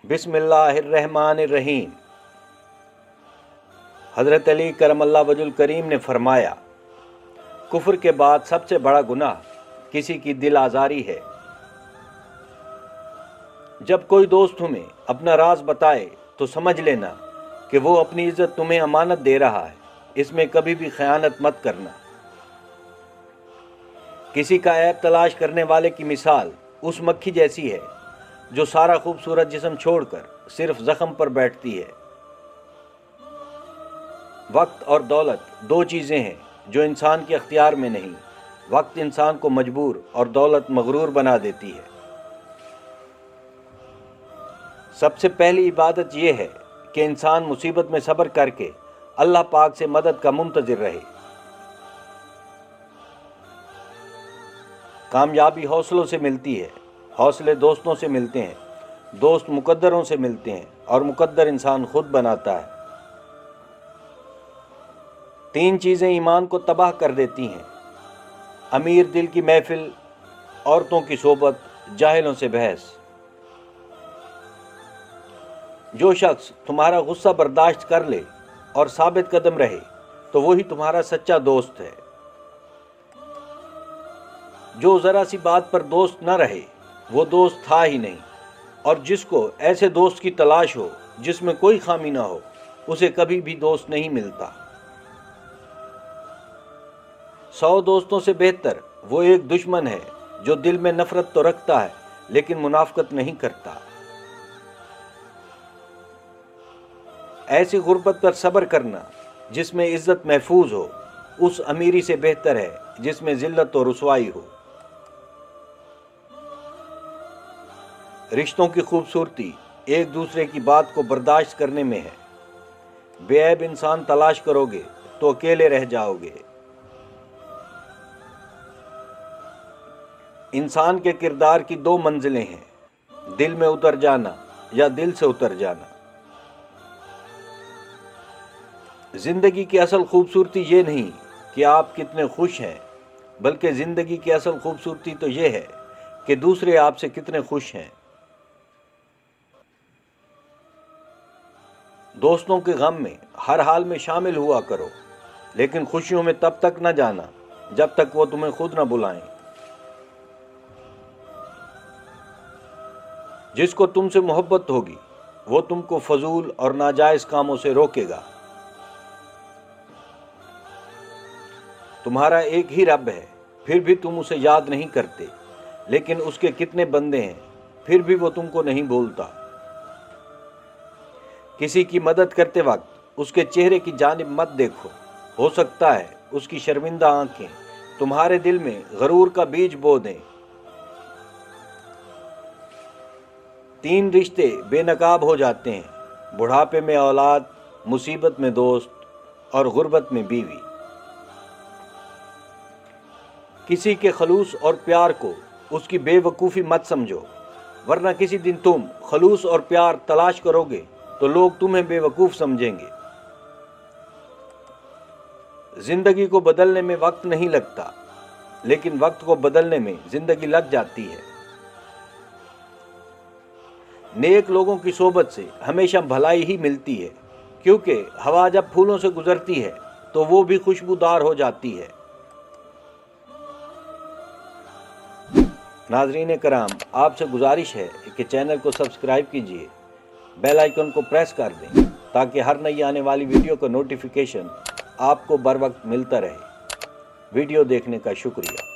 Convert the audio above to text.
बिस्मिल्लाहिर्रहमानिर्रहीम। हज़रत अली करमल्लाहु वजहुल करीम ने फरमाया, कुफ्र के बाद सबसे बड़ा गुनाह किसी की दिल आज़ारी है। जब कोई दोस्त तुम्हें अपना राज बताए तो समझ लेना कि वो अपनी इज्जत तुम्हें अमानत दे रहा है। इसमें कभी भी खयानत मत करना। किसी का ऐब तलाश करने वाले की मिसाल उस मक्खी जैसी है जो सारा खूबसूरत जिस्म छोड़कर सिर्फ जख्म पर बैठती है। वक्त और दौलत दो चीज़ें हैं जो इंसान के अख्तियार में नहीं। वक्त इंसान को मजबूर और दौलत मगरूर बना देती है। सबसे पहली इबादत यह है कि इंसान मुसीबत में सब्र करके अल्लाह पाक से मदद का मुंतज़िर रहे। कामयाबी हौसलों से मिलती है, हौसले दोस्तों से मिलते हैं, दोस्त मुकद्दरों से मिलते हैं और मुकद्दर इंसान खुद बनाता है। तीन चीज़ें ईमान को तबाह कर देती हैं: अमीर दिल की महफिल, औरतों की सोबत, जाहिलों से बहस। जो शख्स तुम्हारा गुस्सा बर्दाश्त कर ले और साबित कदम रहे तो वही तुम्हारा सच्चा दोस्त है। जो ज़रा सी बात पर दोस्त न रहे वो दोस्त था ही नहीं। और जिसको ऐसे दोस्त की तलाश हो जिसमें कोई खामी ना हो, उसे कभी भी दोस्त नहीं मिलता। 100 दोस्तों से बेहतर वो एक दुश्मन है जो दिल में नफरत तो रखता है लेकिन मुनाफकत नहीं करता। ऐसी गुर्बत पर सब्र करना जिसमें इज्जत महफूज हो उस अमीरी से बेहतर है जिसमें जिल्लत और रुसवाई हो। रिश्तों की खूबसूरती एक दूसरे की बात को बर्दाश्त करने में है। बेऐब इंसान तलाश करोगे तो अकेले रह जाओगे। इंसान के किरदार की दो मंजिलें हैं: दिल में उतर जाना या दिल से उतर जाना। जिंदगी की असल खूबसूरती ये नहीं कि आप कितने खुश हैं, बल्कि जिंदगी की असल खूबसूरती तो ये है कि दूसरे आपसे कितने खुश हैं। दोस्तों के गम में हर हाल में शामिल हुआ करो, लेकिन खुशियों में तब तक न जाना जब तक वो तुम्हें खुद न बुलाएं। जिसको तुमसे मोहब्बत होगी वो तुमको फजूल और नाजायज कामों से रोकेगा। तुम्हारा एक ही रब है, फिर भी तुम उसे याद नहीं करते, लेकिन उसके कितने बंदे हैं, फिर भी वो तुमको नहीं भूलता। किसी की मदद करते वक्त उसके चेहरे की जानिब मत देखो। हो सकता है उसकी शर्मिंदा आंखें तुम्हारे दिल में गरूर का बीज बो दें। 3 रिश्ते बेनकाब हो जाते हैं: बुढ़ापे में औलाद, मुसीबत में दोस्त और गुर्बत में बीवी। किसी के खलूस और प्यार को उसकी बेवकूफ़ी मत समझो, वरना किसी दिन तुम खलूस और प्यार तलाश करोगे तो लोग तुम्हें बेवकूफ़ समझेंगे। जिंदगी को बदलने में वक्त नहीं लगता, लेकिन वक्त को बदलने में जिंदगी लग जाती है। नेक लोगों की सोबत से हमेशा भलाई ही मिलती है, क्योंकि हवा जब फूलों से गुजरती है तो वो भी खुशबूदार हो जाती है। नाज़रीन कराम, आपसे गुजारिश है कि चैनल को सब्सक्राइब कीजिए, बेल आइकन को प्रेस कर दें ताकि हर नई आने वाली वीडियो का नोटिफिकेशन आपको बर वक्त मिलता रहे। वीडियो देखने का शुक्रिया।